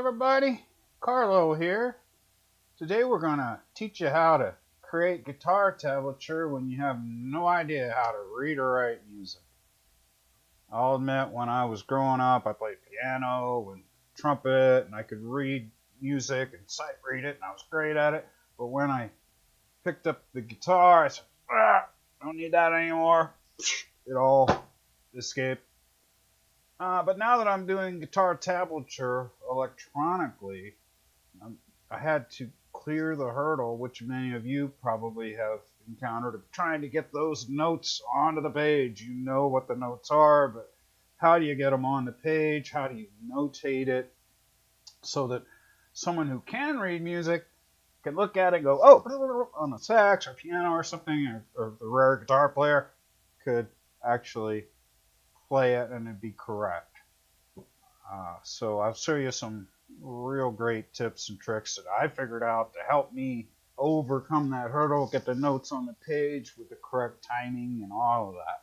everybody, Carlo here. Today we're going to teach you how to create guitar tablature when you have no idea how to read or write music. I'll admit, when I was growing up, I played piano and trumpet, and I could read music and sight read it, and I was great at it. But when I picked up the guitar, I said, I don't need that anymore. It all escaped. But now that I'm doing guitar tablature electronically, I had to clear the hurdle, which many of you probably have encountered, of trying to get those notes onto the page. You know what the notes are, but how do you get them on the page? How do you notate it so that someone who can read music can look at it and go, oh, on the sax or piano or something, or the rare guitar player could actually play it and it'd be correct. So I'll show you some real great tips and tricks that I figured out to help me overcome that hurdle, get the notes on the page with the correct timing and all of that.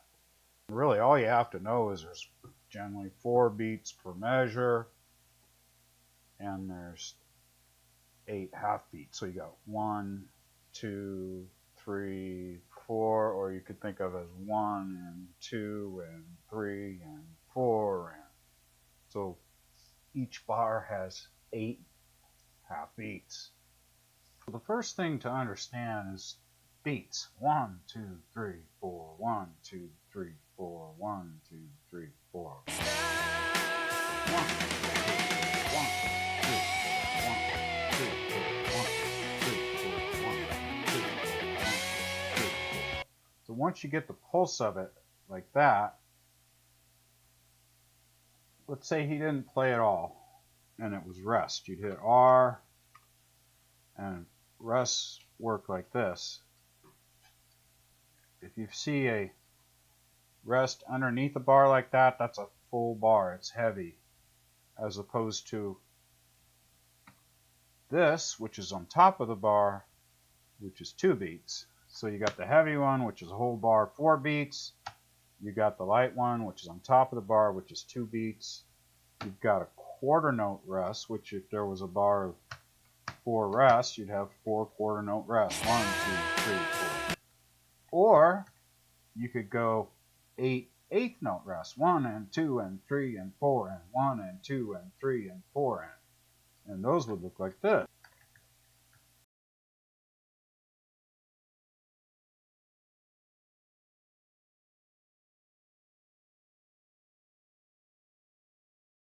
Really, all you have to know is there's generally 4 beats per measure, and there's 8 half beats. So you got 1, 2, 3, 4, or you could think of as 1 and 2 and 3 and 4, and so each bar has 8 half beats. So the first thing to understand is beats. 1, 2, 3, 4. 1, 2, 3, 4. 1, 2, 3, 4. 1, 2, 3, 1, 2, 1, 2, 1, 2, 1, 2. So once you get the pulse of it like that, let's say he didn't play at all and it was rest. You'd hit R and rest work like this. If you see a rest underneath a bar like that, that's a full bar. It's heavy, as opposed to this, which is on top of the bar, which is 2 beats. So you got the heavy one, which is a whole bar, 4 beats. You got the light one, which is on top of the bar, which is 2 beats. You've got a quarter note rest, which if there was a bar of 4 rests, you'd have 4 quarter note rests. 1, 2, 3, 4. Or you could go 8 eighth note rests. 1 and 2 and 3 and 4 and 1 and 2 and 3 and 4 and those would look like this.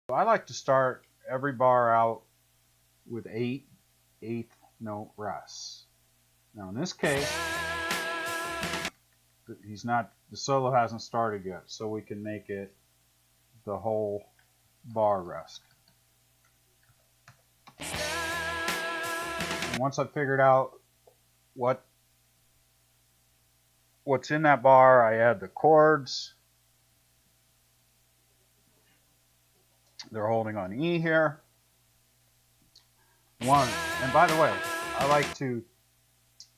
I like to start every bar out with 8 eighth note rests. Now in this case, the solo hasn't started yet, so we can make it the whole bar rest. And once I've figured out what's in that bar, I add the chords. They're holding on E here. 1, and by the way, I like to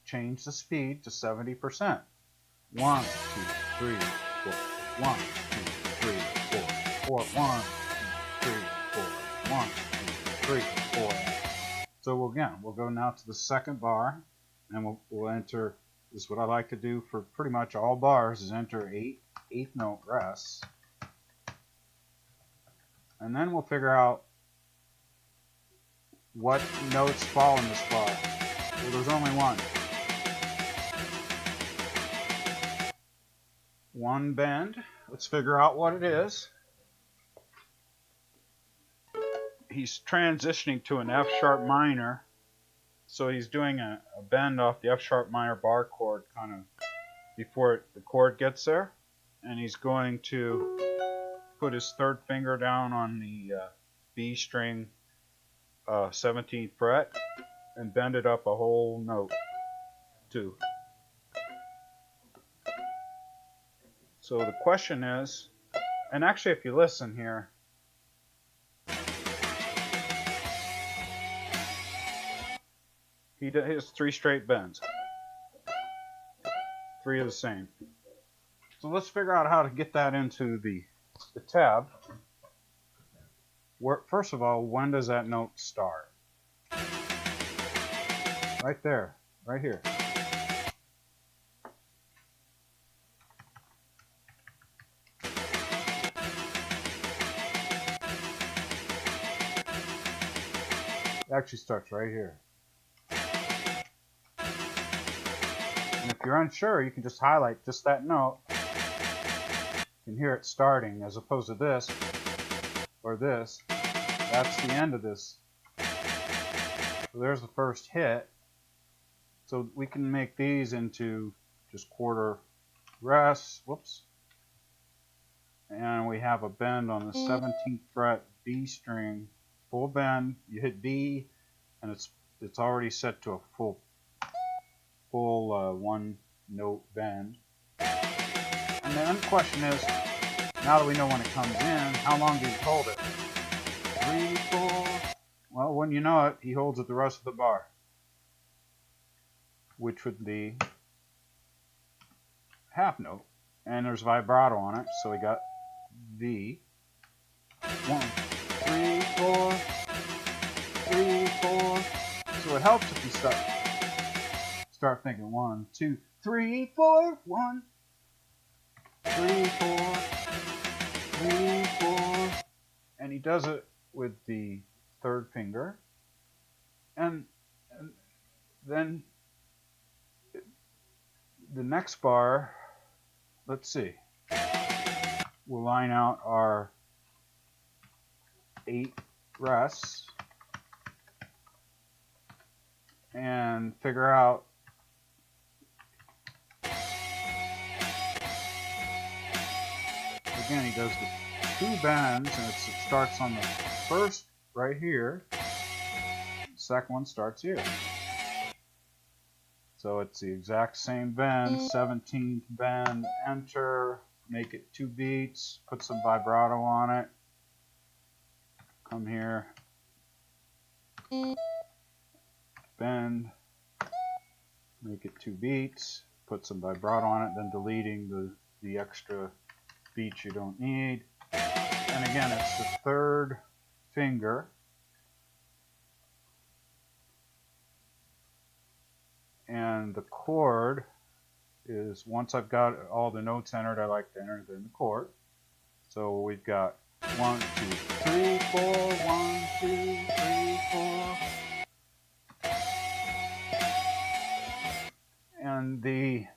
change the speed to 70%. 1, 2, 3, 4. 1, 2, 3, 4. 4. 1, 2, 3, 4. 1, 2, 3, 4. So we'll go now to the second bar, and we'll enter. This is what I like to do for pretty much all bars: is enter 8 eighth note rests. And then we'll figure out what notes fall in this bar. Well, there's only one. One bend. Let's figure out what it is. He's transitioning to an F sharp minor. So he's doing a bend off the F sharp minor bar chord kind of before the chord gets there. And he's going to put his 3rd finger down on the B string 17th fret and bend it up a whole note too. So the question is, and actually if you listen here, he has 3 straight bends. 3 of the same. So let's figure out how to get that into the tab. First of all, when does that note start? Right there, right here. It actually starts right here. And if you're unsure, you can just highlight just that note. You can hear it starting as opposed to this or this. That's the end of this. So there's the first hit. So we can make these into just quarter rests. Whoops. And we have a bend on the 17th fret B string, full bend. You hit B, and it's already set to a full one note bend. And the question is, now that we know when it comes in, how long do you hold it? 3, 4. Well, when you know it, he holds it the rest of the bar, which would be half note. And there's vibrato on it, so we got V. 1, 3, 4, 3, 4. So it helps if you start thinking 1, 2, 3, 4, 1, 3, 4, 3, 4. And he does it with the third finger. And then the next bar, let's see. We'll line out our 8 rests and figure out again, he does the 2 bends, and it starts on the first right here. The second one starts here. So it's the exact same bend, 17th bend, enter, make it 2 beats, put some vibrato on it. Come here, bend, make it 2 beats, put some vibrato on it, then deleting the extra beats you don't need. And again, it's the third finger. And the chord is, once I've got all the notes entered, I like to enter them in the chord. So we've got 1, 2, 3, 4, 1, 2, 3, 4. And the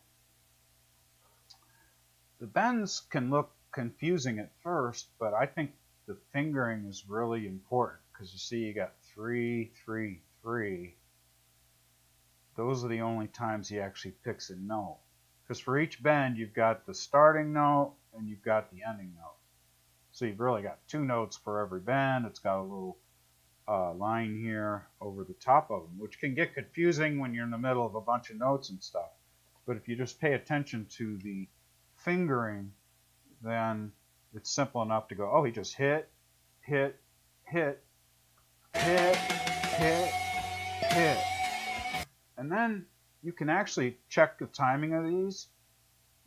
bends can look confusing at first, but I think the fingering is really important, because you see you got 3, 3, 3. Those are the only times he actually picks a note. Because for each bend, you've got the starting note and you've got the ending note. So you've really got 2 notes for every bend. It's got a little line here over the top of them, which can get confusing when you're in the middle of a bunch of notes and stuff. But if you just pay attention to the fingering, then it's simple enough to go, oh, he just hit, hit, hit, hit, hit, hit. And then you can actually check the timing of these.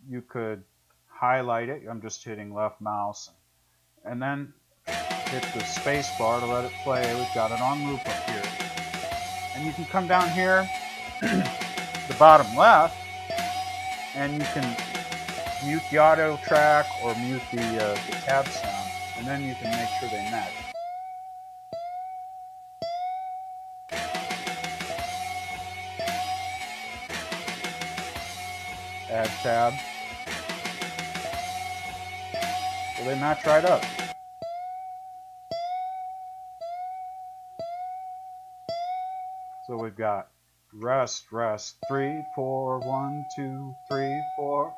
You could highlight it. I'm just hitting left mouse. And then hit the space bar to let it play. We've got it on loop up here. And you can come down here, the bottom left, and you can mute the audio track or mute the tab sound. And then you can make sure they match. Add tab. So they match right up. So we've got rest, rest, 3, 4, 1, 2, 3, 4.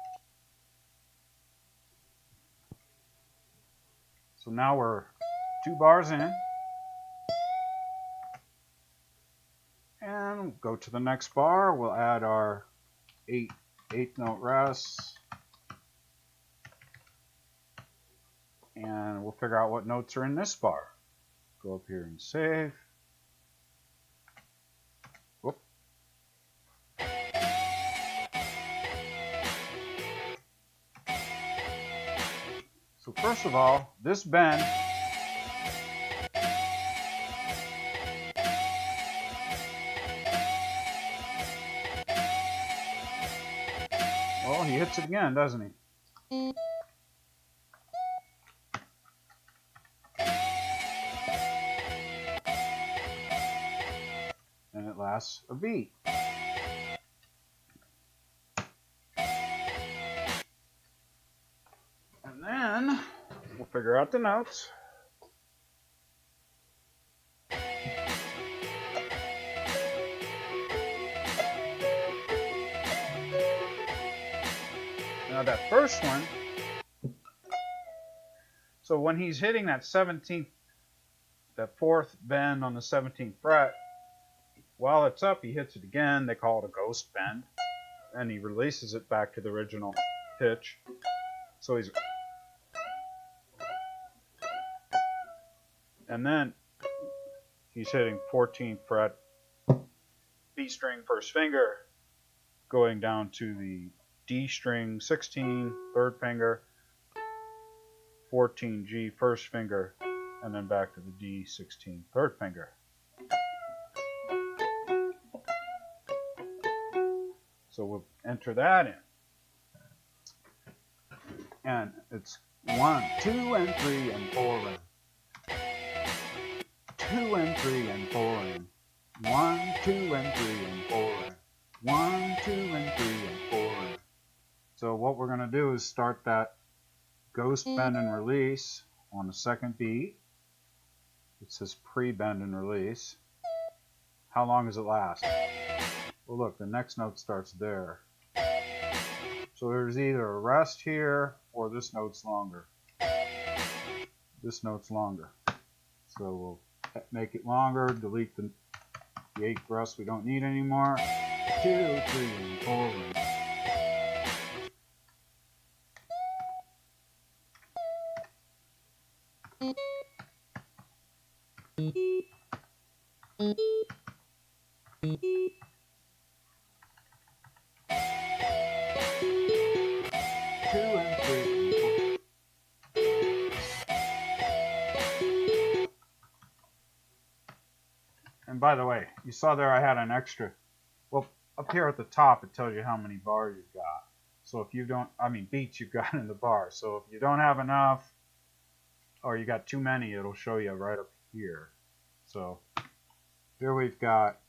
So now we're 2 bars in. And go to the next bar. We'll add our 8 note rests. And we'll figure out what notes are in this bar. Go up here and save. Whoop. So first of all, this bend Well, he hits it again, doesn't he? And it lasts a beat. And then we'll figure out the notes. Now that first one, so when he's hitting that 17th, that fourth bend on the 17th fret, while it's up, he hits it again. They call it a ghost bend. And he releases it back to the original pitch. So he's... And then he's hitting 14th fret, B string first finger, going down to the D string 16, third finger, 14 G first finger, and then back to the D 16 third finger. So we'll enter that in. And it's 1, 2, and 3, and 4, and 2, and 3, and 4, and 1, 2, and 3, and 4, and 1, 2, and 3, and 4, and. So what we're going to do is start that ghost bend and release on the second beat. It says pre-bend and release. How long does it last? Well, look, the next note starts there. So there's either a rest here or this note's longer. This note's longer. So we'll make it longer, delete the 8th rest we don't need anymore. 2, 3, and 4. And And by the way, you saw there I had an extra. Well, up here at the top, it tells you how many bars you've got. So if you don't, beats you've got in the bar. So if you don't have enough, or you got too many, it'll show you right up here. So here we've got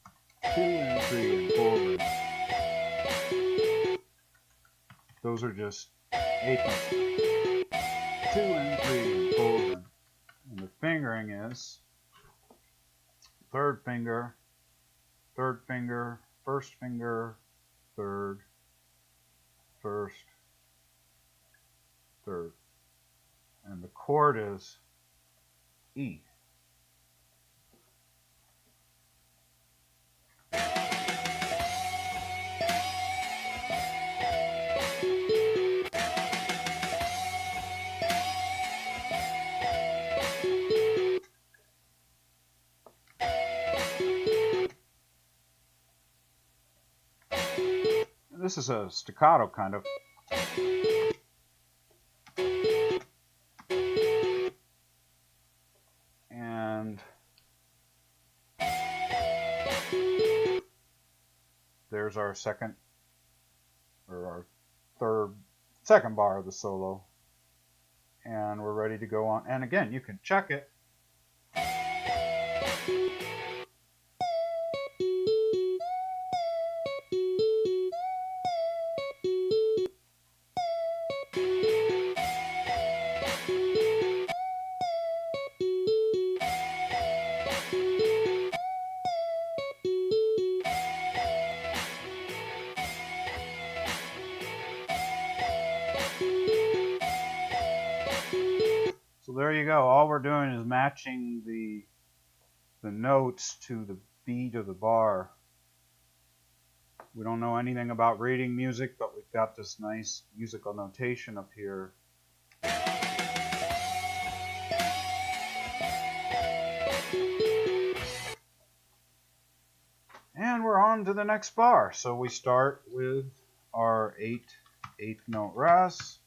2 and 3 and 4. Those are just 8 notes. 2 and 3 and 4. And the fingering is third finger, first finger, third, first, third. And the chord is E. This is a staccato kind of. And there's our second bar of the solo. And we're ready to go on. And again, you can check it. So there you go. All we're doing is matching the notes to the beat of the bar. We don't know anything about reading music, but we've got this nice musical notation up here. And we're on to the next bar. So we start with our 8th note rest.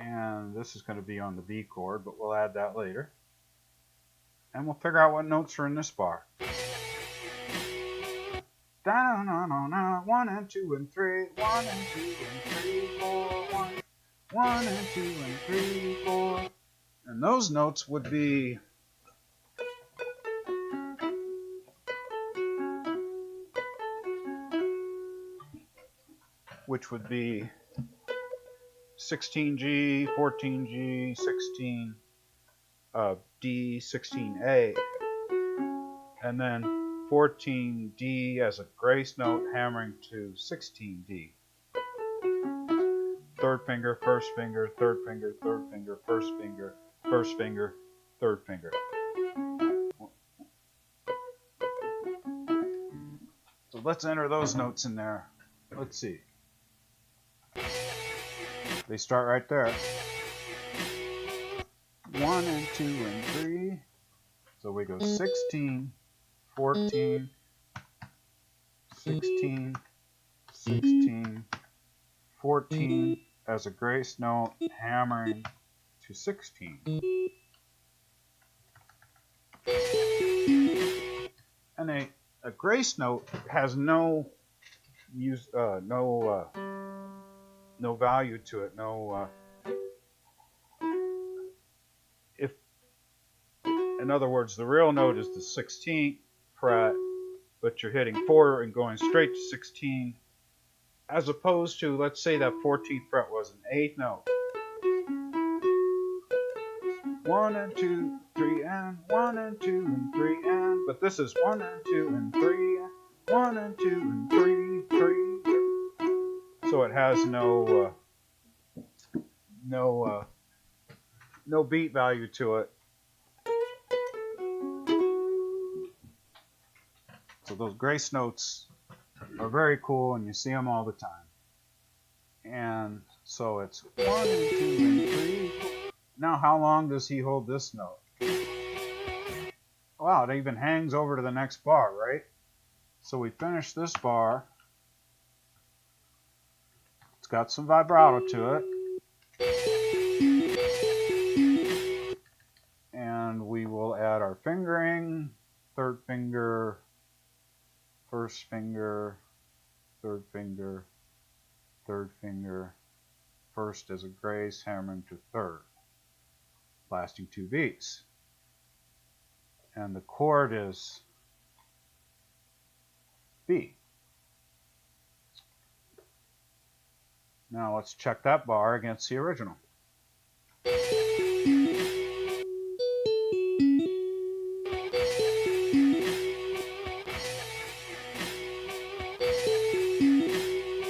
And this is going to be on the B chord, but we'll add that later. And we'll figure out what notes are in this bar. Da na na na. 1 and 2 and 3. 1 and 2 and 3, 4, 1. 1 and 2 and 3, 4. And those notes would be which would be 16G, 14G, 16 D, 16A, and then 14D as a grace note hammering to 16D. Third finger, first finger, third finger, third finger, first finger, first finger, third finger. So let's enter those notes in there. Let's see. They start right there. 1 and 2 and 3. So we go 16, 14, 16, 16, 14 as a grace note hammering to 16. And a grace note has no value to it. In other words, the real note is the 16th fret, but you're hitting 4 and going straight to 16, as opposed to, let's say that 14th fret was an 8th note. 1 and 2, 3 and 1 and 2 and 3 and, but this is 1 and 2 and 3, 1 and 2 and 3, 3. So it has no beat value to it. So those grace notes are very cool, and you see them all the time. And so it's 1 and 2 and 3. Now, how long does he hold this note? Wow, it even hangs over to the next bar, right? So we finish this bar. It's got some vibrato to it. And we will add our fingering, third finger, first finger, third finger, third finger, first as a grace, hammering to third, lasting 2 beats. And the chord is B. Now let's check that bar against the original.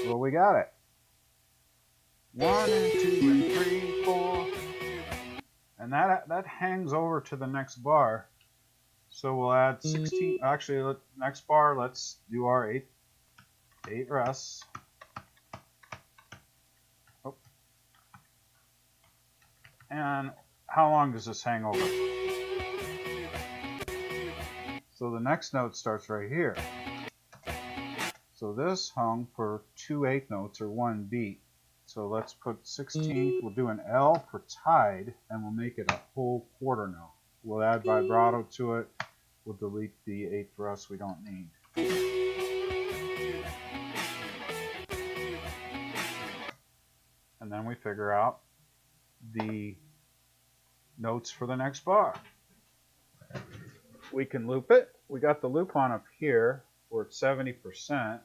Well, we got it. 1 and 2 and 3, 4. And that hangs over to the next bar. So we'll add 16. Actually, next bar, let's do our 8 rests. Oh. And how long does this hang over? So the next note starts right here. So this hung for 2 8 notes or 1 beat. So let's put 16th. We'll do an L for tied, and we'll make it a whole quarter note. We'll add vibrato to it. We'll delete the 8th rest we don't need. And then we figure out the notes for the next bar. We can loop it. We got the loop on up here. We're at 70%.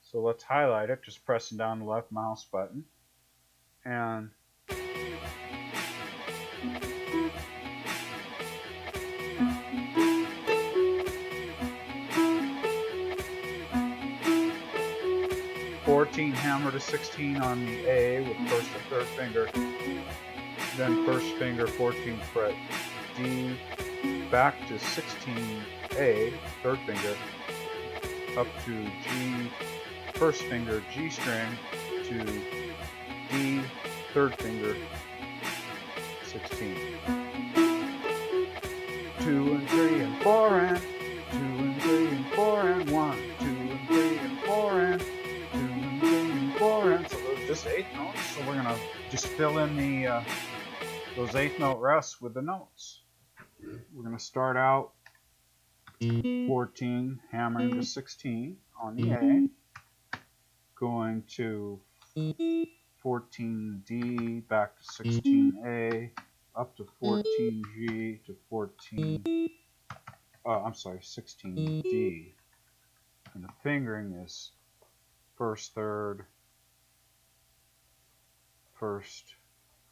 So let's highlight it, just pressing down the left mouse button. And hammer to 16 on the A with first and third finger, then first finger 14th fret D, back to 16A, third finger, up to G, first finger G string to D, third finger 16. 2 and 3 and 4 and 2 and 3 and 4 and 1, 2 and 3 and 4 and 2 and 3 and 4 and, so those just 8 notes. So we're gonna just fill in the those 8th note rests with the notes. We're gonna start out 14 hammering to 16 on the A, going to 14D, back to 16A, up to 14G to 16D. And the fingering is first, third, first,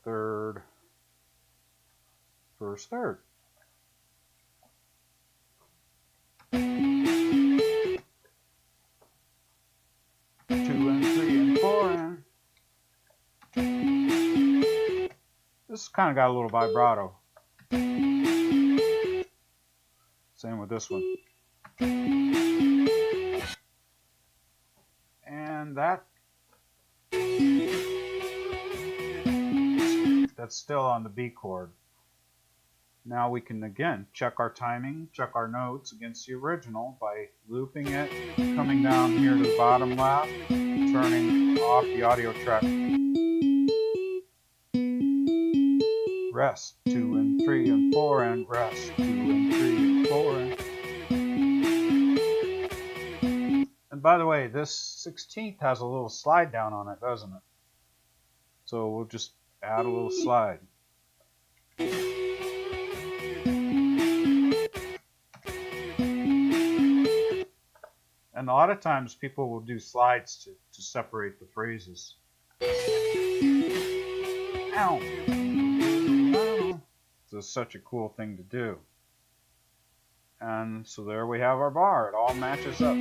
third, first, third. 2 and 3 and 4 and this kind of got a little vibrato. Same with this one. And that's still on the B chord. Now we can again check our timing, check our notes against the original by looping it, coming down here to the bottom left, turning off the audio track. Rest, 2 and 3 and 4 and rest, 2 and 3 and 4 and by the way, this 16th has a little slide down on it, doesn't it? So we'll just add a little slide. And a lot of times people will do slides to separate the phrases. Ow! So it's such a cool thing to do. And so there we have our bar. It all matches up.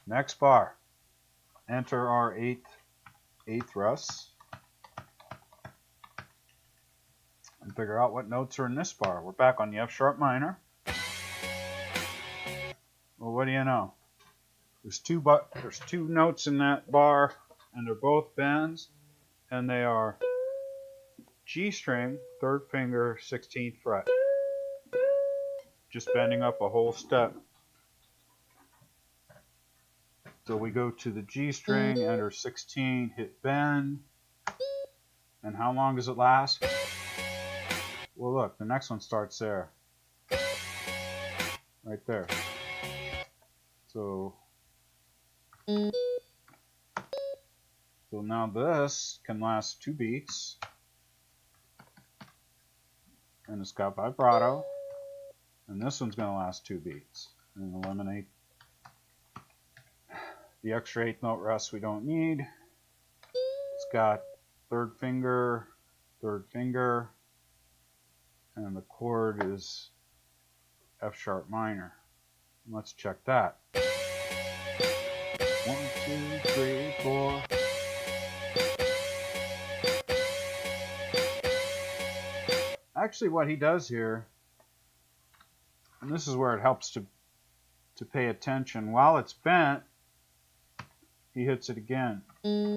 Next bar. Enter our eighth Russ. And figure out what notes are in this bar. We're back on the F sharp minor. Well, what do you know? There's two notes in that bar, and they're both bends, and they are G string, third finger, 16th fret. Just bending up a whole step. So we go to the G string, enter 16, hit bend. And how long does it last? Well, look, the next one starts there. Right there. So now this can last 2 beats. And it's got vibrato. And this one's going to last 2 beats. And eliminate the extra 8th note rest we don't need. It's got third finger, and the chord is F sharp minor. Let's check that. 1, 2, 3, 4. Actually, what he does here, and this is where it helps to pay attention, while it's bent, he hits it again. We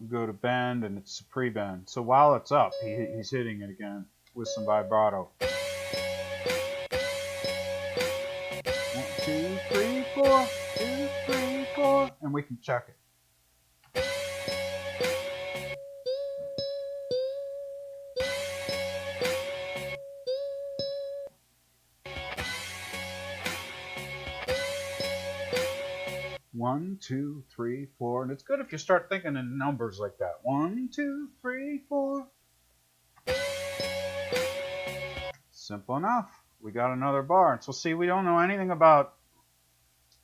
go to bend, and it's a pre-bend. So while it's up, he's hitting it again with some vibrato. 1, 2, 3, 4, 2, 3, 4, and we can check it. One, 2, 3, 4, and it's good if you start thinking in numbers like that. 1, 2, 3, 4. Simple enough. We got another bar. And so see, we don't know anything about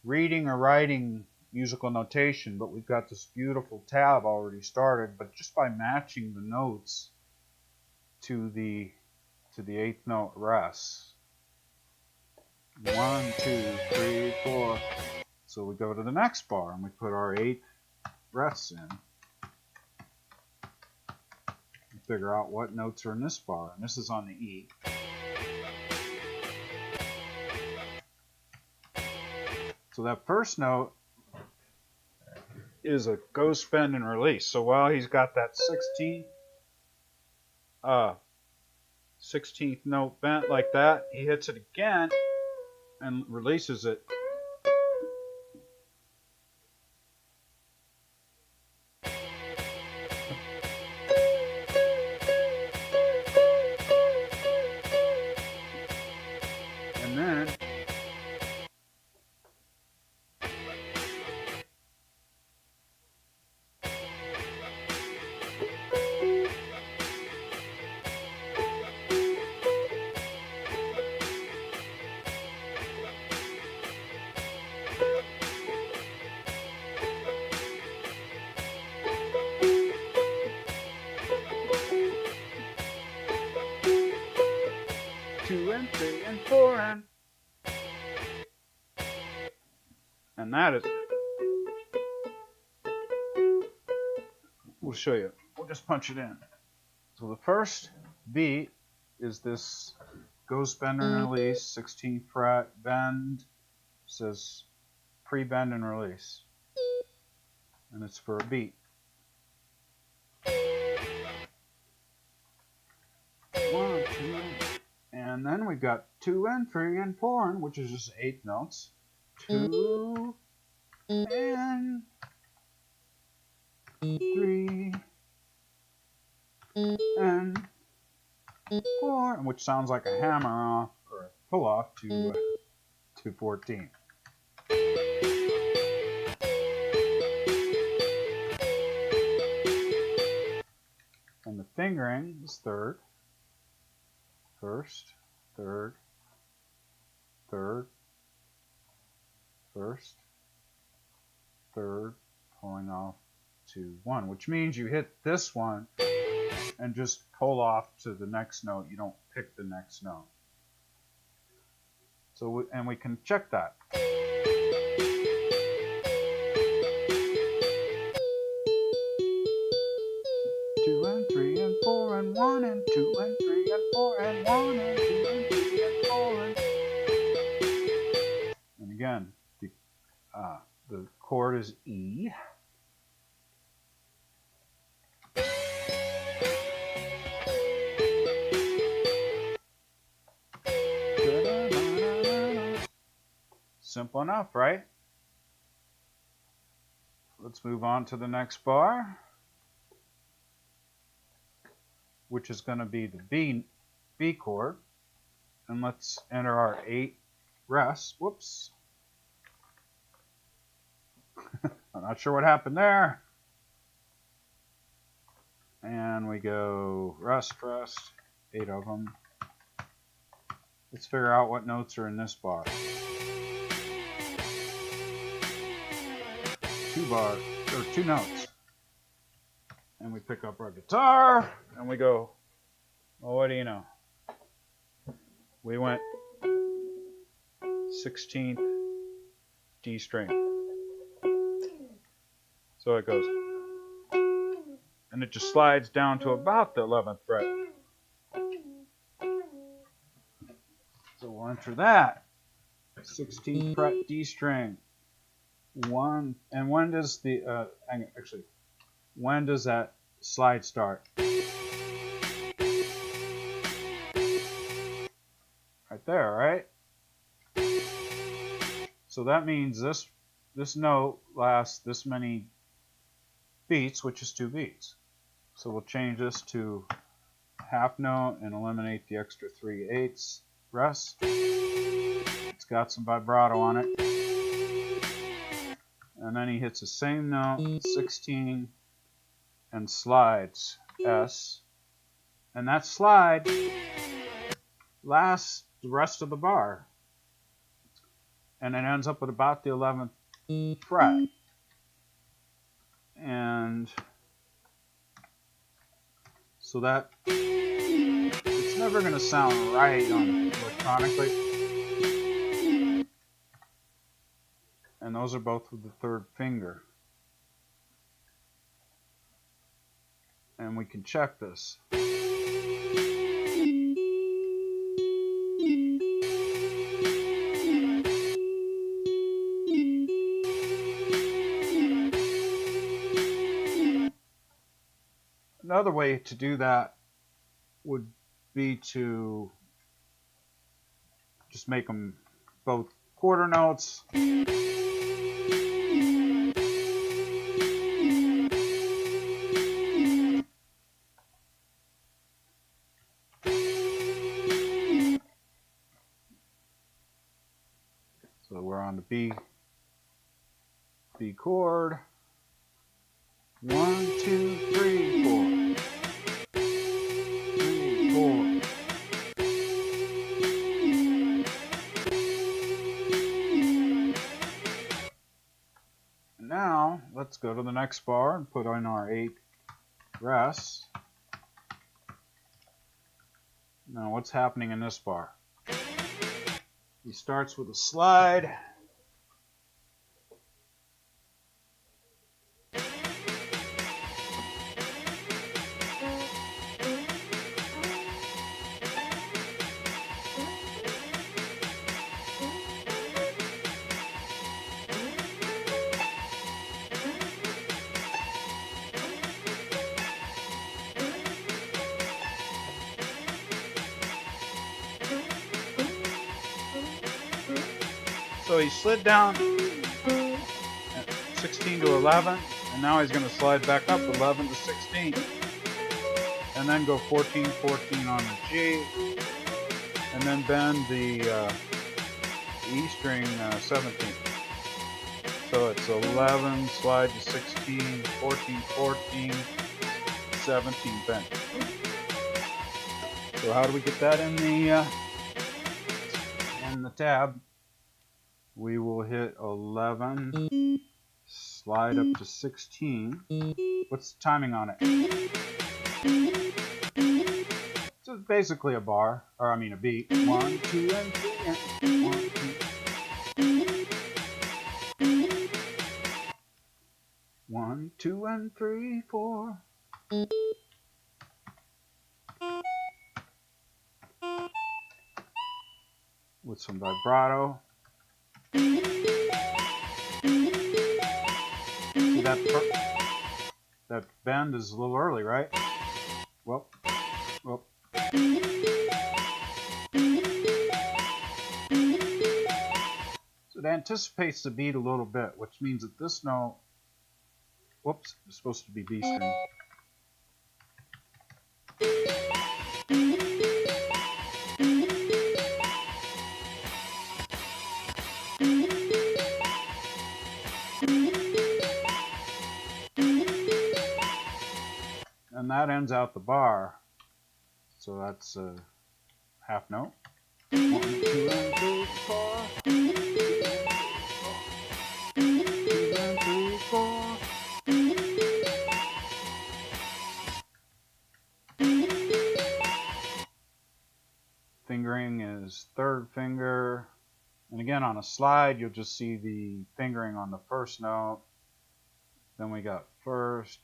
reading or writing musical notation, but we've got this beautiful tab already started. But just by matching the notes to the 8th note rest. 1, 2, 3, 4. So we go to the next bar and we put our 8th rests in. And figure out what notes are in this bar. And this is on the E. So that first note is a go, spend, and release. So while he's got that 16th note bent like that, he hits it again and releases it. And then And that is, we'll show you. We'll just punch it in. So the first beat is this ghost bend and release, 16th fret, bend, says pre-bend and release. And it's for a beat. 1, 2, and then we've got 2 and 3 and 4, which is just 8 notes. 2 and 3 and 4, which sounds like a hammer off or a pull off to 14. And the fingering is third, first, third, third, first, third, pulling off to 1, which means you hit this one and just pull off to the next note. You don't pick the next note. So, and we can check that. 2 and 3 and 4 and 1 and 2 and 3 and 4 and 1 and 2 and 3 and 4 and again, the chord is E. Simple enough, right? Let's move on to the next bar, which is going to be the B chord. And let's enter our 8 rests. Whoops. I'm not sure what happened there. And we go rest, 8 of them. Let's figure out what notes are in this bar. 2 notes. And we pick up our guitar and we go, well, what do you know? We went 16th D string. So it goes, and it just slides down to about the 11th fret. So we'll enter that. 16th fret D string. 1, and when does the when does that slide start? Right there, right? So that means this note lasts this many beats, which is 2 beats. So we'll change this to half note and eliminate the extra 3/8 rest. It's got some vibrato on it. And then he hits the same note, 16, and slides S. And that slide lasts the rest of the bar. And it ends up at about the 11th fret. And so that it's never going to sound right on electronically. And those are both with the 3rd finger. And we can check this. Another way to do that would be to just make them both quarter notes. So we're on the B chord. 1, 2, 3, 4. 3, 4. Now let's go to the next bar and put on our 8 rests. Now what's happening in this bar? He starts with a slide, So he slid down 16 to 11, and now he's going to slide back up 11 to 16, and then go 14, 14 on the G, and then bend the E string 17. So it's 11, slide to 16, 14, 14, 17 bend. So how do we get that in the tab? We will hit 11, slide up to 16. What's the timing on it? So it's basically a bar, or I mean a beat. 1, 2, and 3, and 1, 2. 1, 2, and 3, 4. With some vibrato. See that bend is a little early, right? Well. So it anticipates the beat a little bit, which means that this note, whoops, is supposed to be B string. And that ends out the bar. So that's a half note. 1, 2, and 3, 4. 2, and 3, 4. Fingering is third finger. And again, on a slide, you'll just see the fingering on the first note. Then we got first,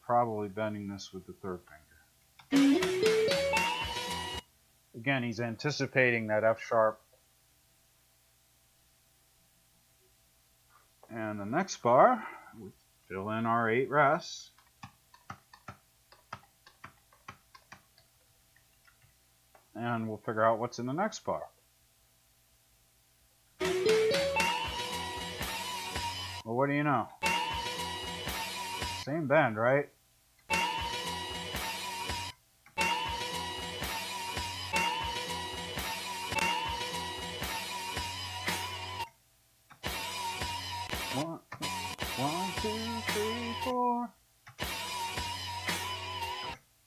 probably bending this with the third finger. Again, he's anticipating that F sharp. And the next bar, we fill in our 8 rests. And we'll figure out what's in the next bar. Well, what do you know? Same bend, right? One, 2, 3, 4.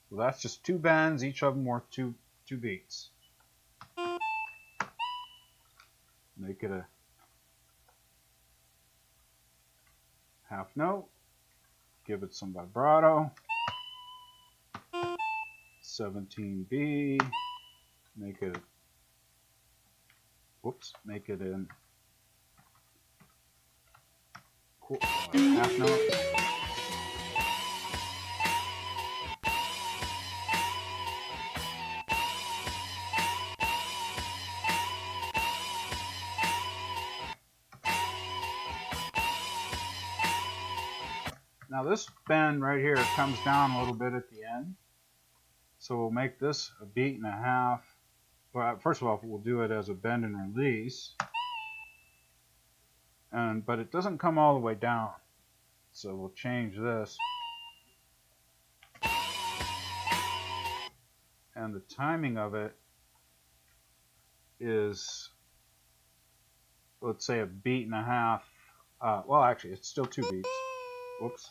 So that's just 2 bends, each of them worth 2 beats. Make it a half note. Give it some vibrato. 17B. Make it in half note. Now this bend right here comes down a little bit at the end. So we'll make this a beat and a half. Well, first of all, we'll do it as a bend and release. But it doesn't come all the way down. So we'll change this. And the timing of it is, let's say, a beat and a half. Well, actually, it's still 2 beats. Whoops.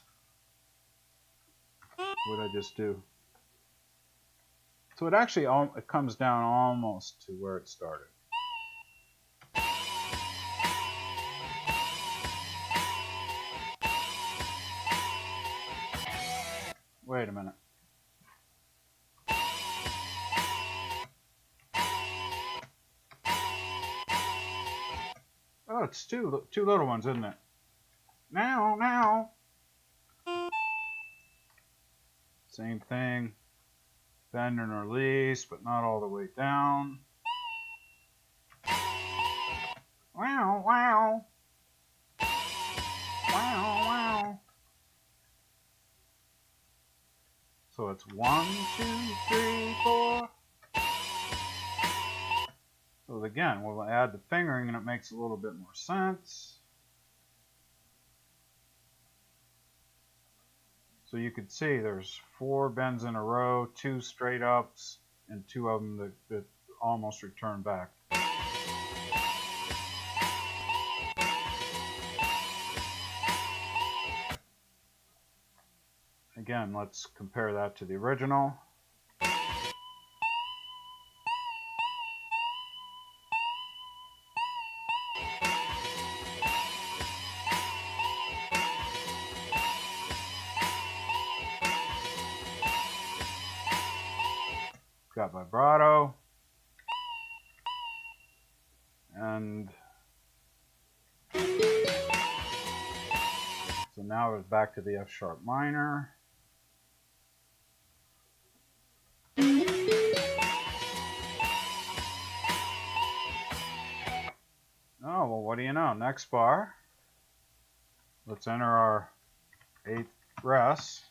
What did I just do? So it actually it comes down almost to where it started. Wait a minute. Oh, it's two little ones, isn't it? Now. Same thing. Bend and release, but not all the way down. Wow, wow. Wow, wow. So it's 1, 2, 3, 4. So again, we'll add the fingering and it makes a little bit more sense. So you could see there's 4 bends in a row, 2 straight ups, and 2 of them that almost return back. Again, let's compare that to the original. Got vibrato. And so now we're back to the F sharp minor. Oh, well, what do you know? Next bar. Let's enter our 8th rest.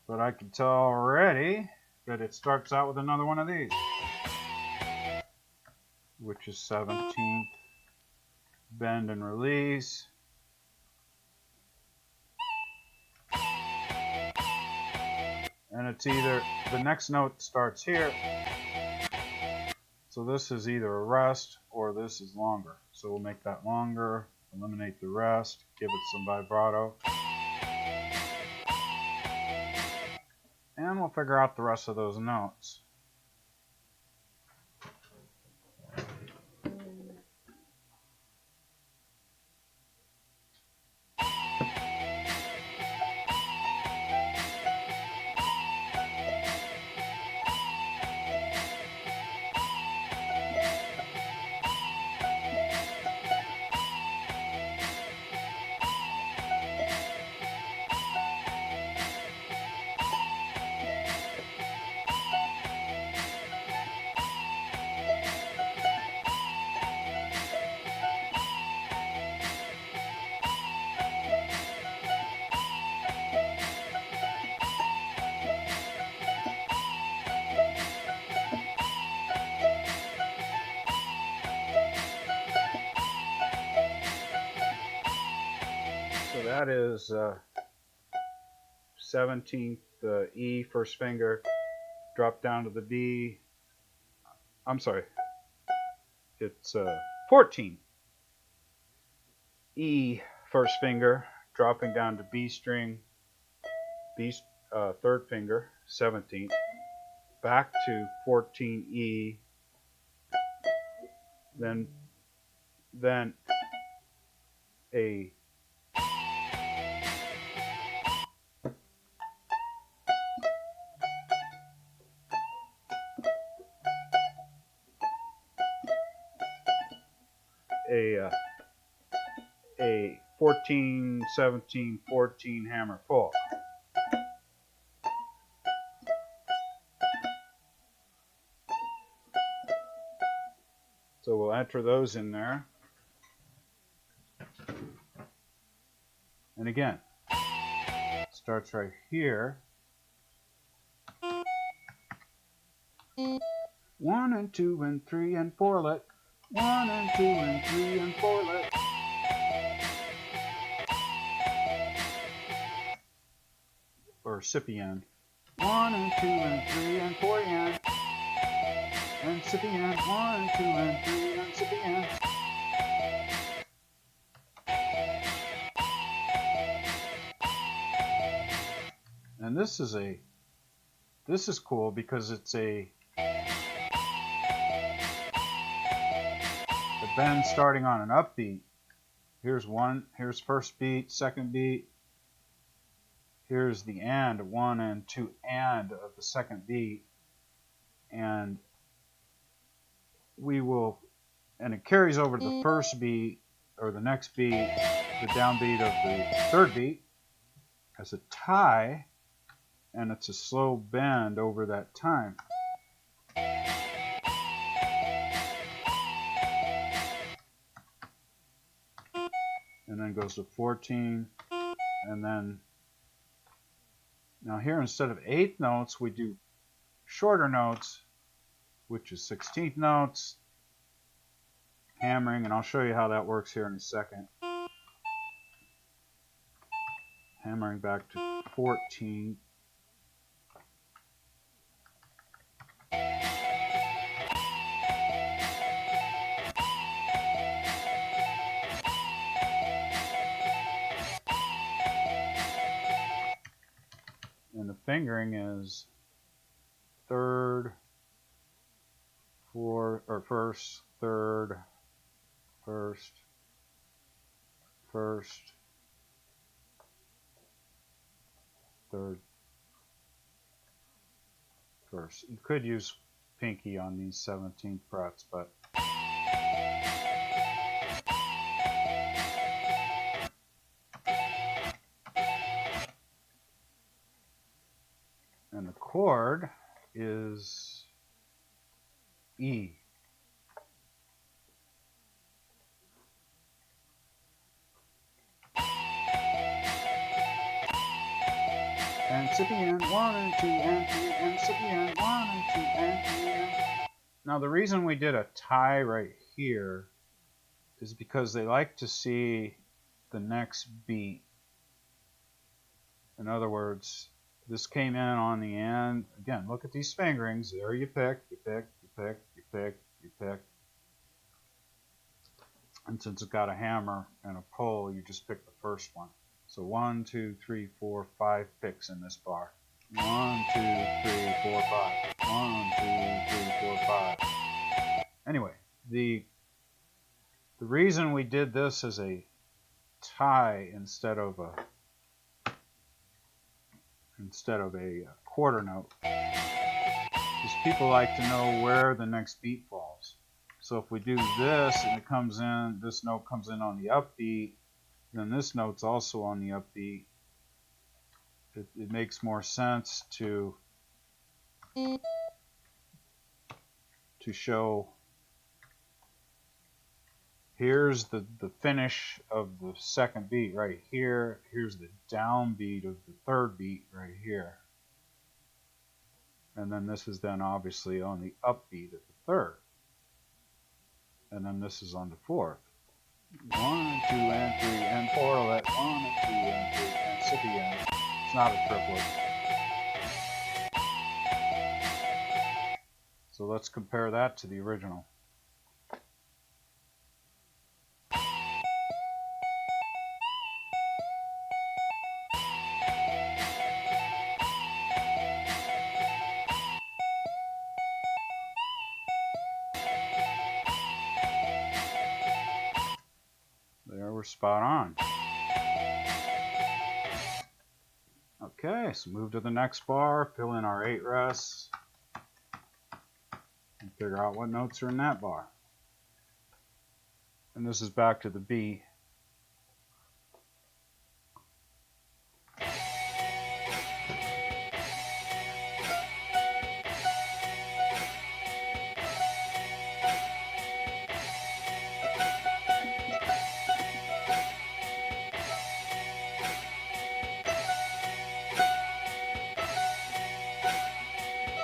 But I can tell already that it starts out with another one of these, which is 17th. Bend and release. And it's either, the next note starts here. So this is either a rest or this is longer. So we'll make that longer, eliminate the rest, give it some vibrato. And we'll figure out the rest of those notes. So that is 17th E, first finger, drop down to the D. I'm sorry, it's 14th E, first finger, dropping down to B string, B, third finger, 17th, back to 14 E, then a a 14, 17, 14 hammer pull. So we'll enter those in there. And again, it starts right here. 1 and 2 and 3 and 4 lick. 1 and 2 and 3 and 4 lick. Or sippy end. 1 and 2 and 3 and 4 yen. And sippy end. 1 and 2 and 3 and sippy end. And this is cool because it's a bend starting on an upbeat. Here's first beat, second beat. Here's the and, 1 and 2 and of the second beat. And it carries over to the first beat or the next beat, the downbeat of the third beat as a tie, and it's a slow bend over that time. And then goes to 14, and then now here instead of 8 notes we do shorter notes which is 16th notes, hammering, and I'll show you how that works here in a second. Hammering back to 14. And the fingering is third, fourth, or first, third, first, first, third, first. You could use pinky on these 17th frets, but and the chord is E. Incipient 1 and 2 and 3, incipient 1 and 2 and 3. Now the reason we did a tie right here is because they like to see the next beat. In other words, this came in on the end. Again, look at these fingerings. There you pick, you pick, you pick, you pick, you pick. And since it's got a hammer and a pull, you just pick the first one. So 1, 2, 3, 4, 5 picks in this bar. 1, 2, 3, 4, 5. 1, 2, 3, 4, 5. Anyway, the reason we did this as a tie instead of a quarter note is people like to know where the next beat falls. So if we do this and it comes in, this note comes in on the upbeat, then this note's also on the upbeat. It makes more sense to show here's the finish of the second beat right here. Here's the downbeat of the third beat right here. And then this is then obviously on the upbeat of the third. And then this is on the fourth. 1 and 2 and 3 and portalet. 1 and 2 and 3 and incipient. It's not a triplet. So let's compare that to the original. There, we're spot on. Okay, so move to the next bar, fill in our 8 rests, and figure out what notes are in that bar. And this is back to the B.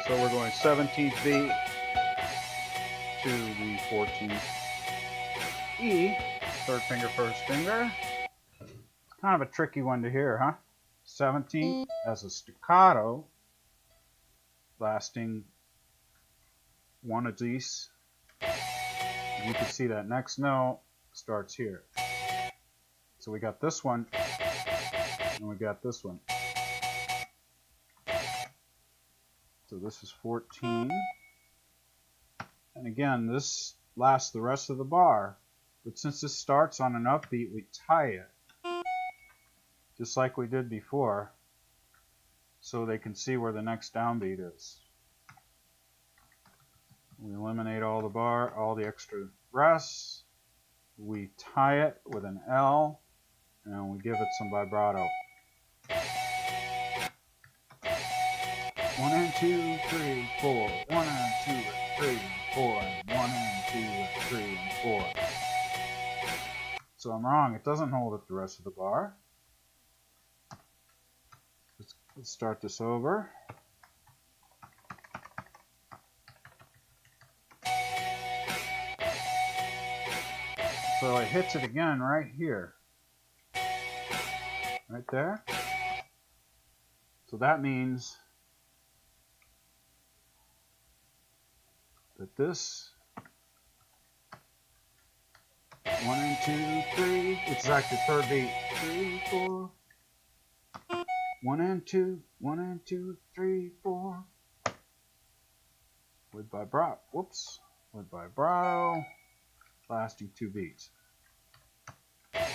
So we're going 17th beat to the 14th E, third finger, first finger. It's kind of a tricky one to hear, huh? 17th as a staccato, lasting one of these. And you can see that next note starts here. So we got this one, and we got this one. So this is 14. And again, this lasts the rest of the bar. But since this starts on an upbeat, we tie it. Just like we did before. So they can see where the next downbeat is. We eliminate all the extra rests. We tie it with an L. And we give it some vibrato. 1 and 2, 3, 4. 1 and 2 and 3 and 4. And 1 and 2 and 3 and 4. So I'm wrong. It doesn't hold up the rest of the bar. Let's start this over. So it hits it again right here. Right there. So that means that this 1 and 2, 3, it's actually third beat. 3, 4. 1 and 2, 1 and 2, 3, 4. With vibrato. Whoops. With vibrato. Lasting 2 beats. 2, 3,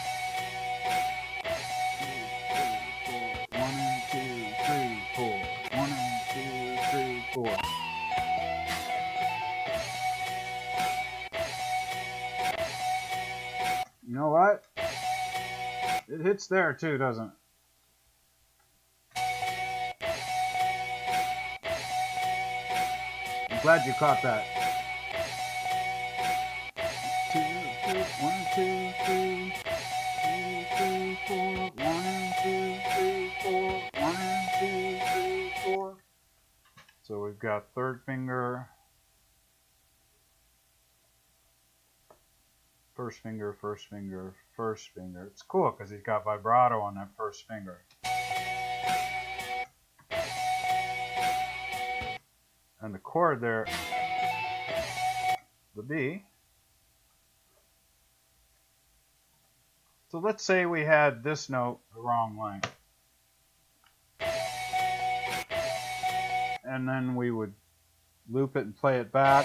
4. 1 and 2, 3, 4. 1 and 2, 3, 4. You know what? It hits there too, doesn't it? I'm glad you caught that. 2, 3, 1, 2, 3, 2, 3, 4. 1 and 2, 3, 4. 1 and 2, 3, 4. So we've got third finger, first finger, first finger, first finger. It's cool because he's got vibrato on that first finger. And the chord there, the B. So let's say we had this note the wrong length. And then we would loop it and play it back.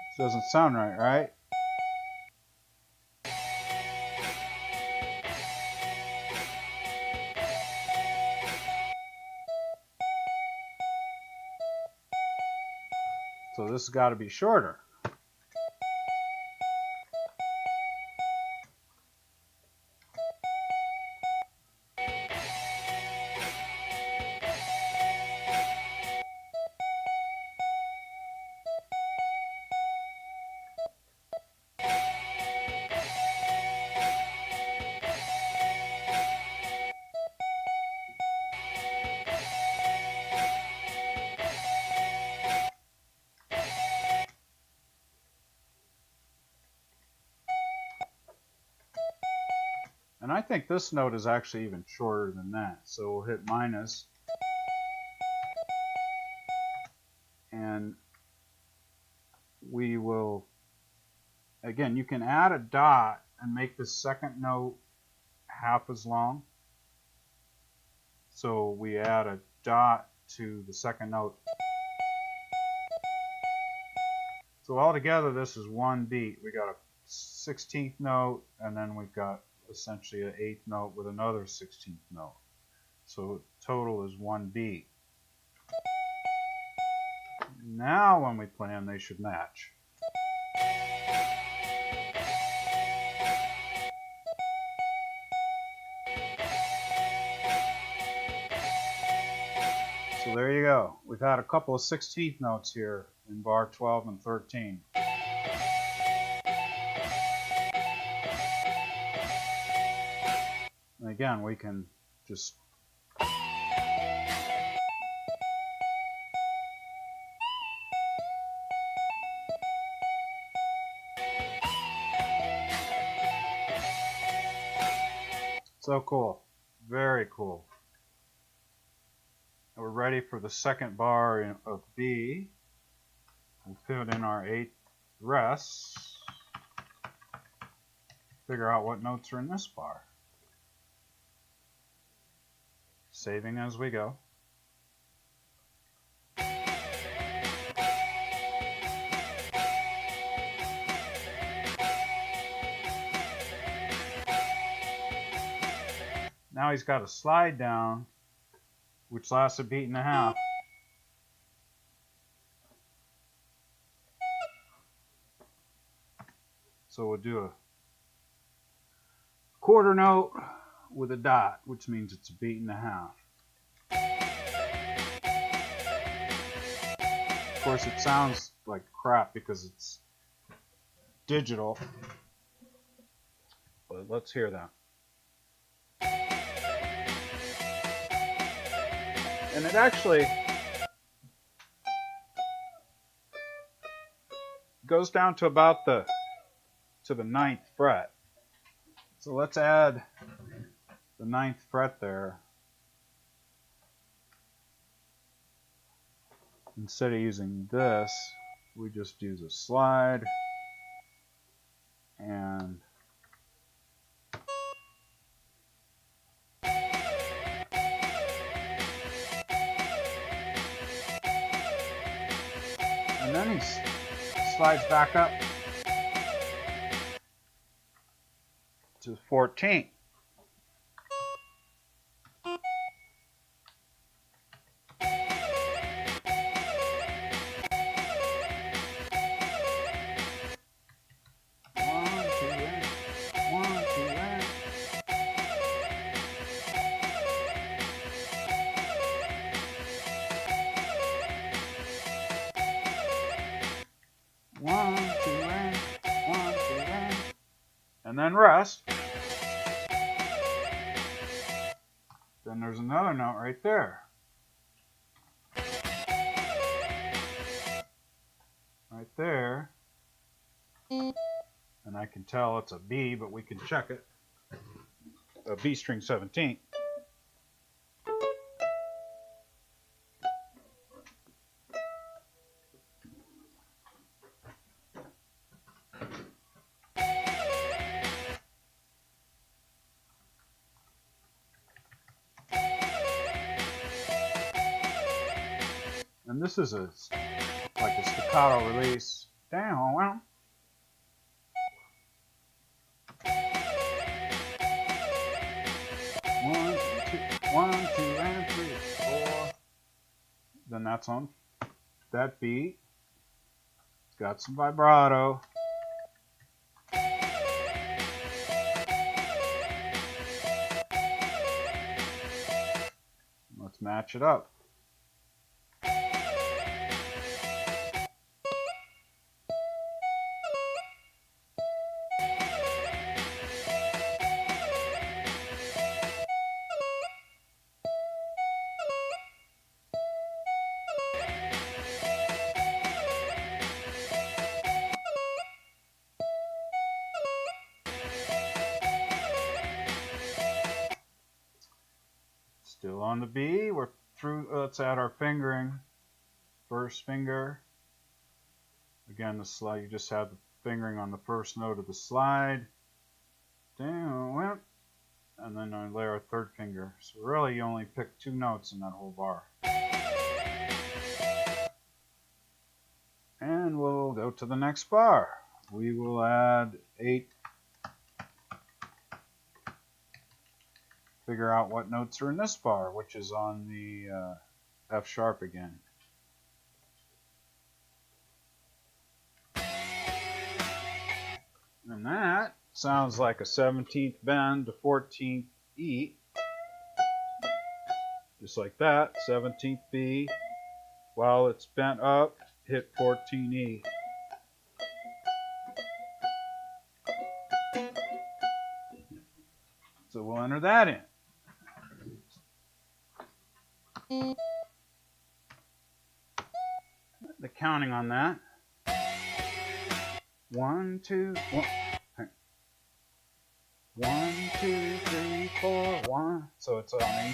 This doesn't sound right, right? So this has got to be shorter. And I think this note is actually even shorter than that. So we'll hit minus. And we will, again, you can add a dot and make the second note half as long. So we add a dot to the second note. So altogether this is one beat. We got a 16th note, and then we've got essentially an 8th note with another 16th note. So total is one beat. Now when we play them, they should match. So there you go. We've had a couple of 16th notes here in bar 12 and 13. And again, we can just so cool. Very cool. And we're ready for the second bar of B. We'll put in our 8th rests. Figure out what notes are in this bar. Saving as we go. Now he's got a slide down, which lasts a beat and a half. So we'll do a quarter note with a dot, which means it's a beat and a half. Of course, it sounds like crap because it's digital, but let's hear that. And it actually, goes down to about the ninth fret. So let's add the ninth fret there. Instead of using this, we just use a slide and then he slides back up to 14. And then rest. Then there's another note right there. Right there. And I can tell it's a B, but we can check it. A B string 17. And this is like a staccato release. Down, well. One, two, and 3, 4. Then that's on that beat. It's got some vibrato. Let's match it up. Still on the B. We're through. Let's add our fingering. First finger. Again, the slide. You just have the fingering on the first note of the slide. Down, and then I lay our third finger. So really, you only pick 2 notes in that whole bar. And we'll go to the next bar. We will add 8. Figure out what notes are in this bar, which is on the F sharp again. And that sounds like a 17th bend to 14th E. Just like that, 17th B. While it's bent up, hit 14 E. So we'll enter that in. The counting on that. 1, 2, 1. 1, 2, 3, 4, 1. So it's on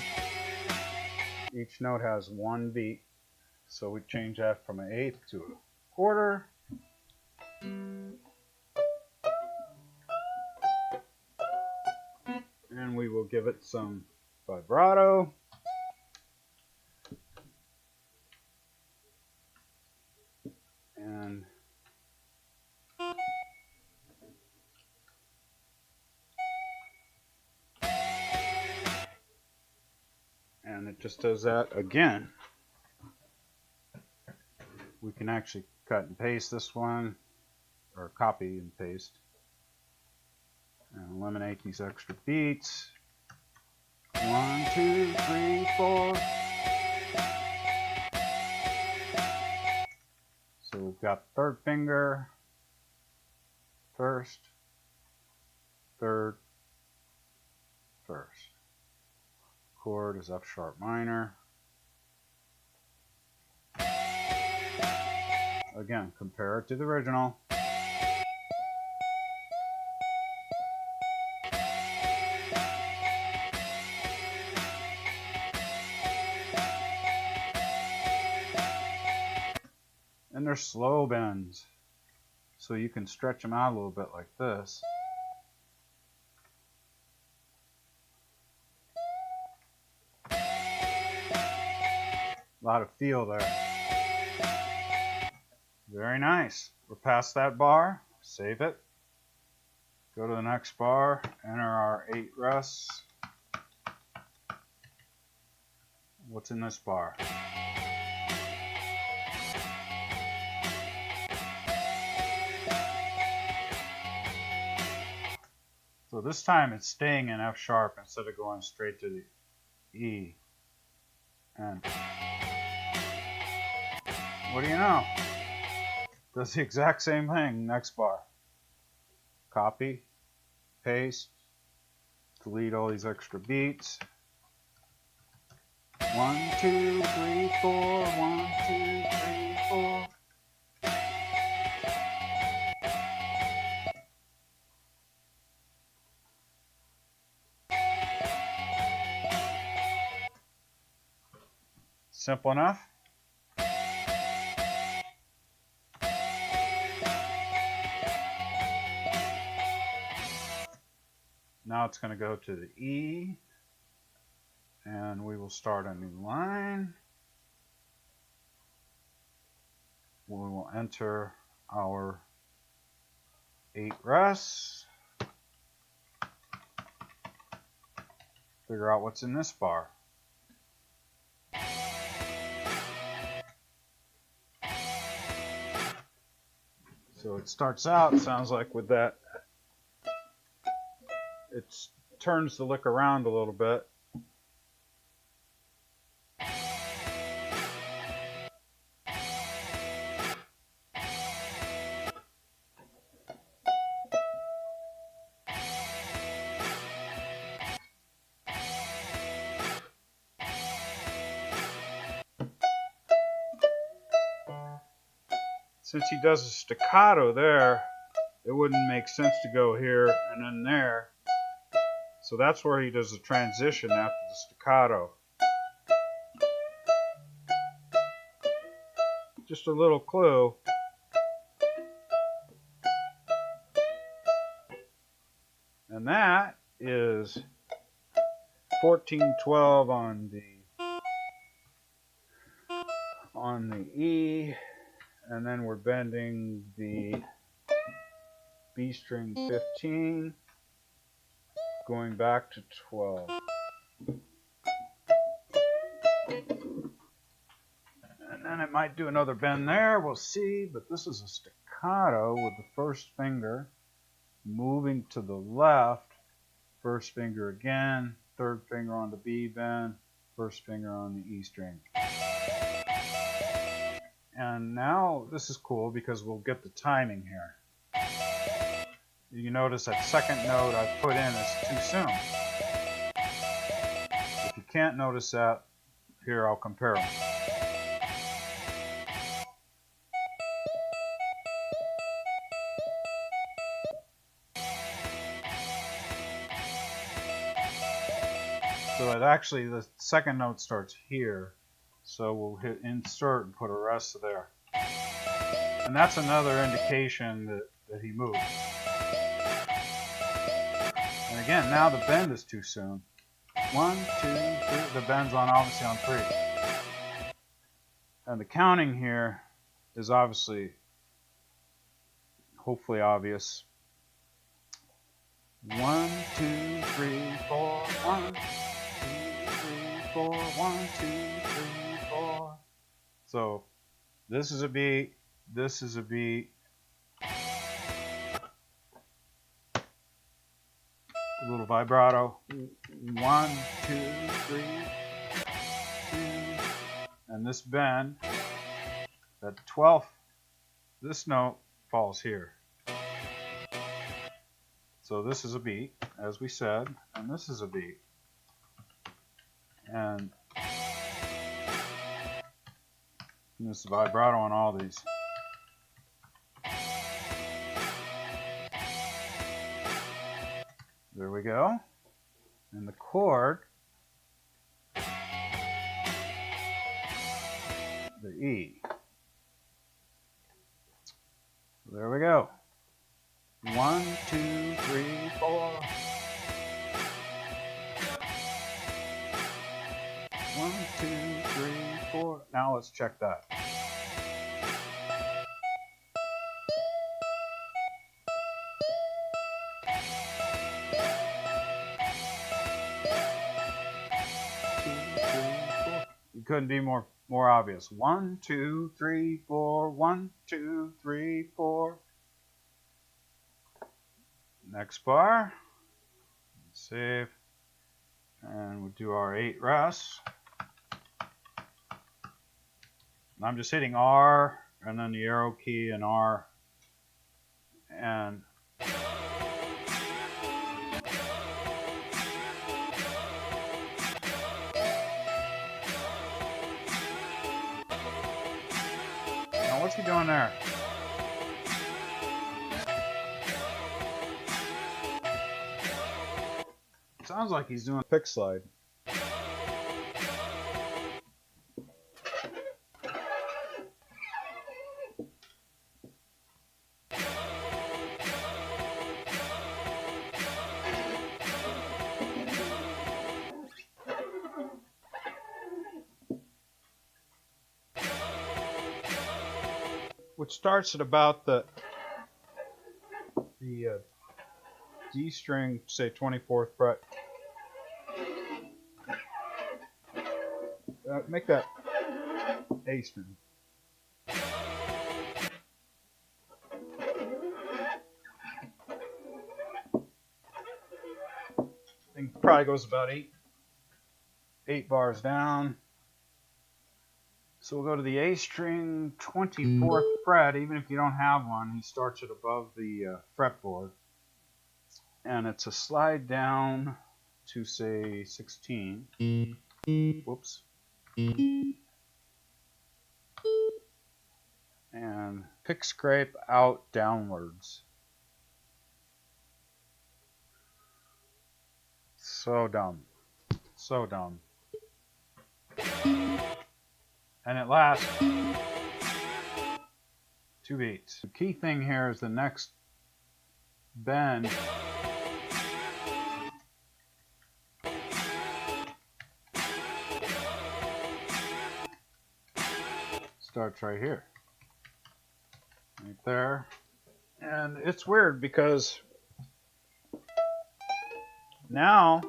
each note has 1 beat. So we change that from an eighth to a quarter. And we will give it some vibrato. And it just does that again. We can actually cut and paste this one, or copy and paste, and eliminate these extra beats. 1, 2, 3, 4. So we've got third finger, first, third, first. Chord is F sharp minor. Again, compare it to the original. And they're slow bends, so you can stretch them out a little bit like this. A lot of feel there. Very nice. We're past that bar. Save it. Go to the next bar. Enter our 8 rests. What's in this bar? So this time it's staying in F sharp instead of going straight to the E. And what do you know? Does the exact same thing. Next bar. Copy, paste, delete all these extra beats. 1, 2, 3, 4, 1, 2, 3, 4. Simple enough. Now it's going to go to the E, and we will start a new line. We will enter our 8 rests. Figure out what's in this bar. So it starts out, sounds like with that, it turns the lick around a little bit. Since he does a staccato there, it wouldn't make sense to go here and then there. So that's where he does the transition after the staccato. Just a little clue. And that is 1412 on the E, and then we're bending the B string 15, going back to 12. And then it might do another bend there, we'll see, but this is a staccato with the first finger moving to the left, first finger again, third finger on the B bend, first finger on the E string. And now this is cool because we'll get the timing here. You notice that second note I put in is too soon. If you can't notice that, here I'll compare them. So it actually, the second note starts here. So we'll hit insert and put a rest there. And that's another indication that he moved. And again, now the bend is too soon. 1, 2, 3. The bend's obviously on 3. And the counting here is obviously, hopefully obvious. 1, 2, 3, 4. 1, 2, 3, 4. 1, 2, 3, 4. So this is a beat. This is a beat. A little vibrato. 1, 2, 3, 2. And this bend, that 12th, this note falls here. So this is a beat, as we said, and this is a beat. And this vibrato on all these. There we go. And the chord, the E. There we go. 1, 2, 3, 4. 1, 2, 3, 4. Now let's check that. You couldn't be more obvious. 1, 2, 3, 4. 1, 2, 3, 4. Next bar. Save. And we'll do our 8 rests. And I'm just hitting R and then the arrow key and R. And now what's he doing there? Sounds like he's doing a pick slide. Which starts at about the D string, say 24th fret. Make that A string. Thing probably goes about 8 bars down. So we'll go to the A string, 24th fret. Even if you don't have one, he starts it above the fretboard. And it's a slide down to, say, 16. Whoops. And pick scrape out downwards. So dumb. So dumb. And it lasts 2 beats. The key thing here is the next bend starts right here. Right there. And it's weird because now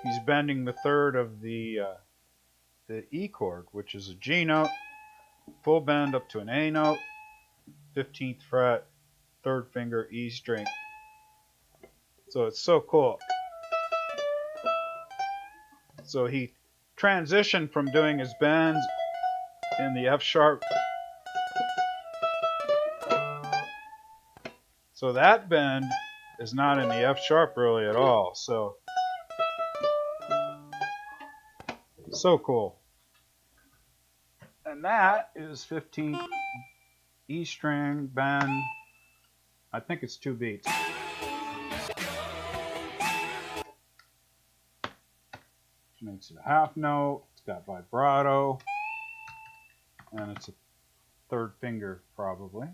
he's bending the third of the E chord, which is a G note, full bend up to an A note, 15th fret, 3rd finger, E string. So it's so cool. So he transitioned from doing his bends in the F sharp. So that bend is not in the F sharp really at all. So cool. And that is 15th E string bend. I think it's 2 beats. Which makes it a half note. It's got vibrato. And it's a 3rd finger probably.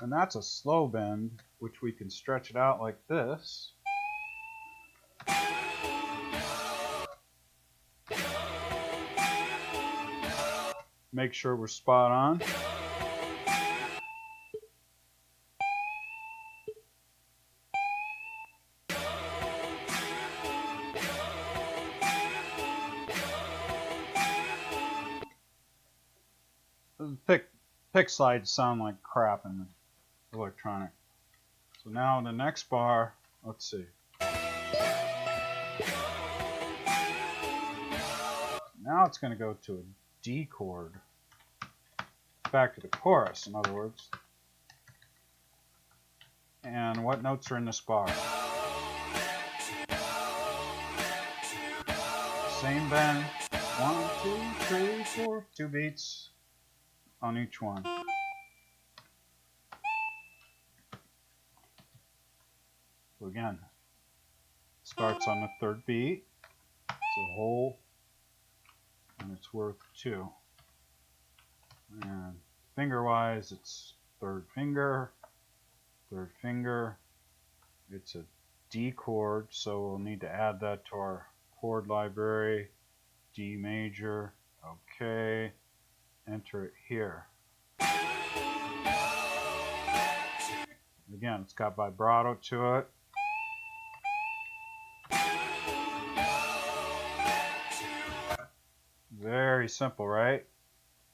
And that's a slow bend, which we can stretch it out like this. Make sure we're spot on. Pick slides sound like crap in the electronic. So now the next bar, let's see. Now it's going to go to a D chord. Back to the chorus, in other words. And what notes are in this bar? Same bend. 1, 2, 3, 4. 2 beats on each one. So again, starts on the 3rd beat. It's a whole and it's worth 2. And finger-wise, it's third finger. It's a D chord, so we'll need to add that to our chord library. D major. Okay. Enter it here. Again, it's got vibrato to it. Very simple, right?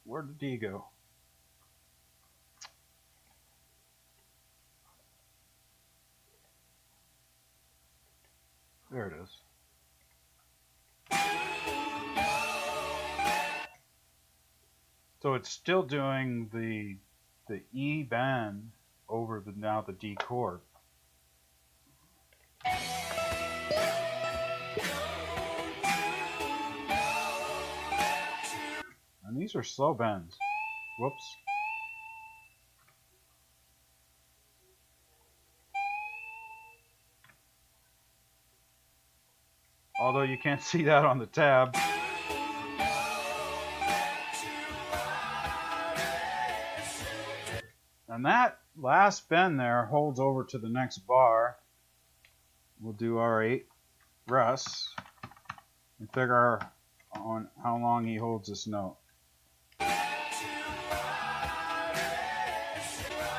Where did D go? There it is. So it's still doing the E bend over now the D chord. And these are slow bends. Whoops. Although you can't see that on the tab. And that last bend there holds over to the next bar. We'll do our 8 rests and figure on how long he holds this note.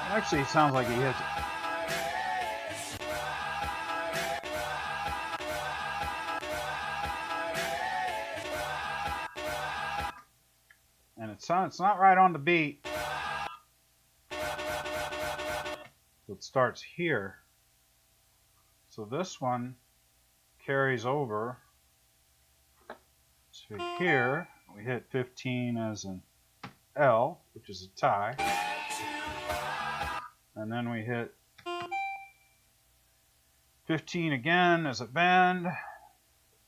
Actually, it sounds like he hits it. And it's not right on the beat. So it starts here. So this one carries over to here. We hit 15 as an L, which is a tie. And then we hit 15 again as a bend,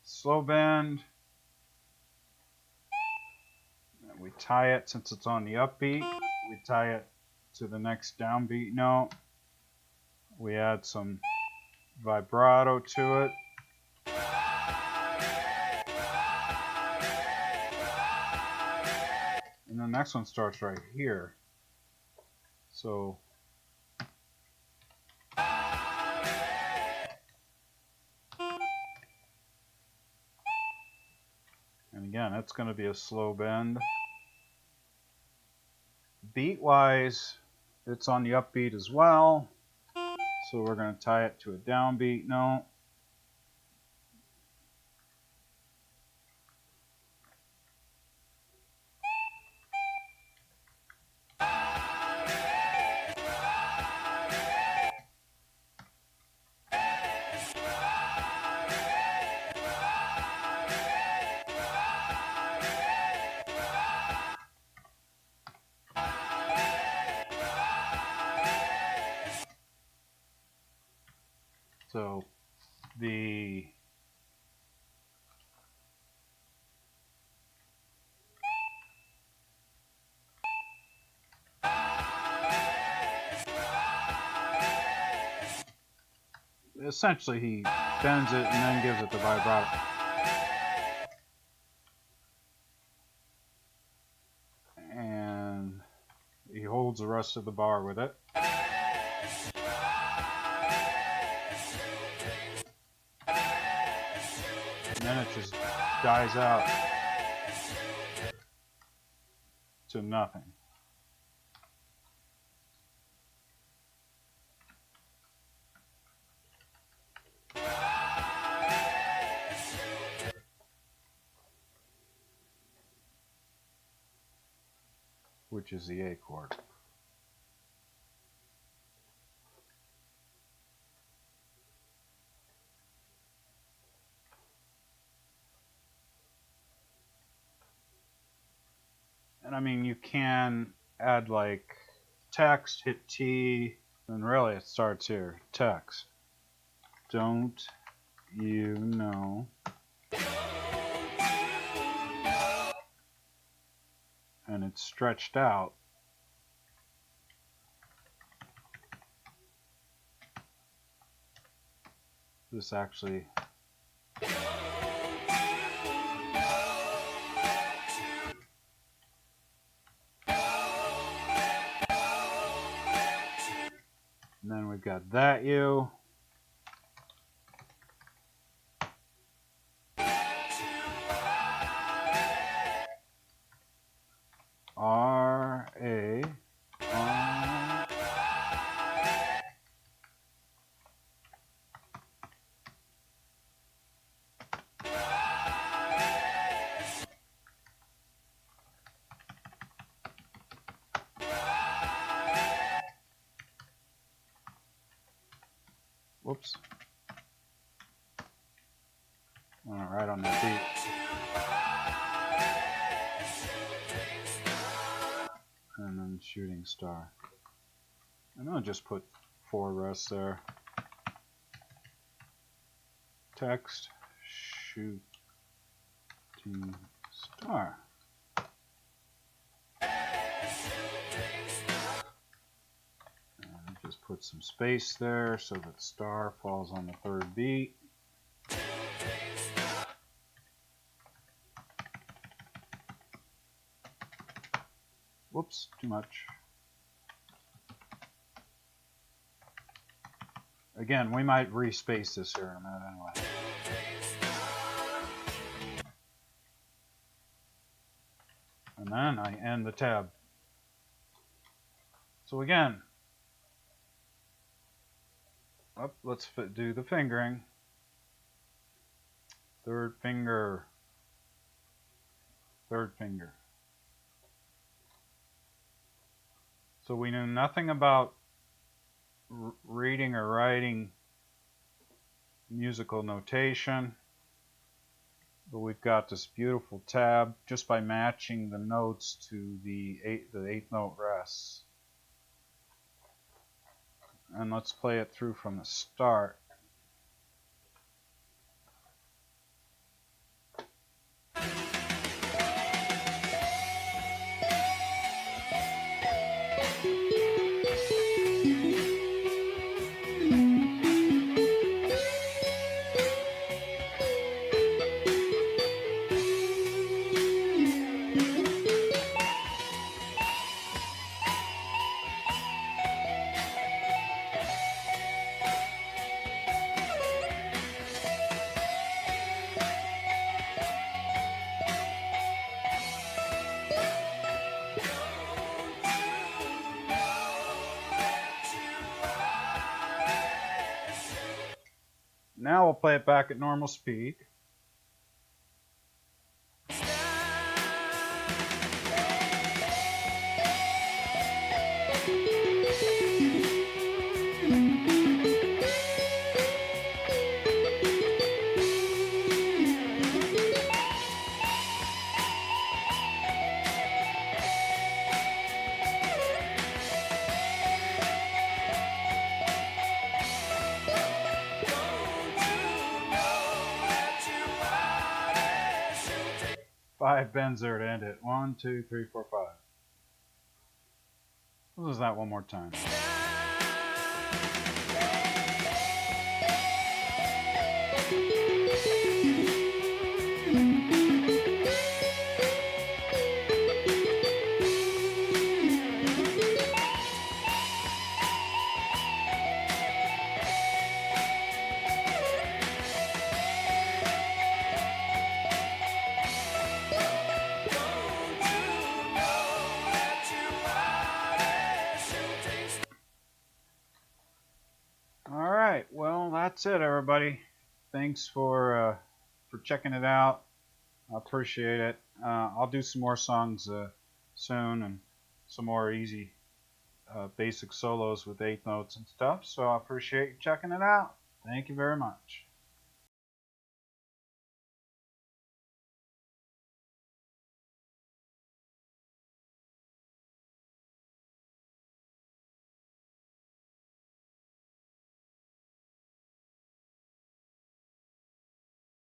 slow bend. And we tie it, since it's on the upbeat, we tie it to the next downbeat note. We add some vibrato to it. And the next one starts right here. So and again, it's going to be a slow bend. Beat wise, it's on the upbeat as well. So we're going to tie it to a downbeat note. So the essentially he bends it and then gives it the vibrato. And he holds the rest of the bar with it. And then it just dies out to nothing. Which is the A chord. And I mean, you can add like text, hit T, and really it starts here. Text. Don't you know? And it's stretched out. This actually got that U. R, A, R. Whoops. Right on that beat. And then shooting star. And I'll just put 4 rests there. Text, shooting star. And just put some space there so that star falls on the 3rd beat. Whoops, too much. Again, we might respace this here in a minute anyway. And then I end the tab. So again, let's do the fingering. 3rd finger. 3rd finger. So we knew nothing about reading or writing musical notation, but we've got this beautiful tab just by matching the notes to the 8th note rests. And let's play it through from the start. Now we'll play it back at normal speed. Five bends there to end it. 1, 2, 3, 4, 5. Let's do that one more time. Alright, well that's it everybody. Thanks for checking it out. I appreciate it. I'll do some more songs soon and some more easy basic solos with 8th notes and stuff. So I appreciate you checking it out. Thank you very much.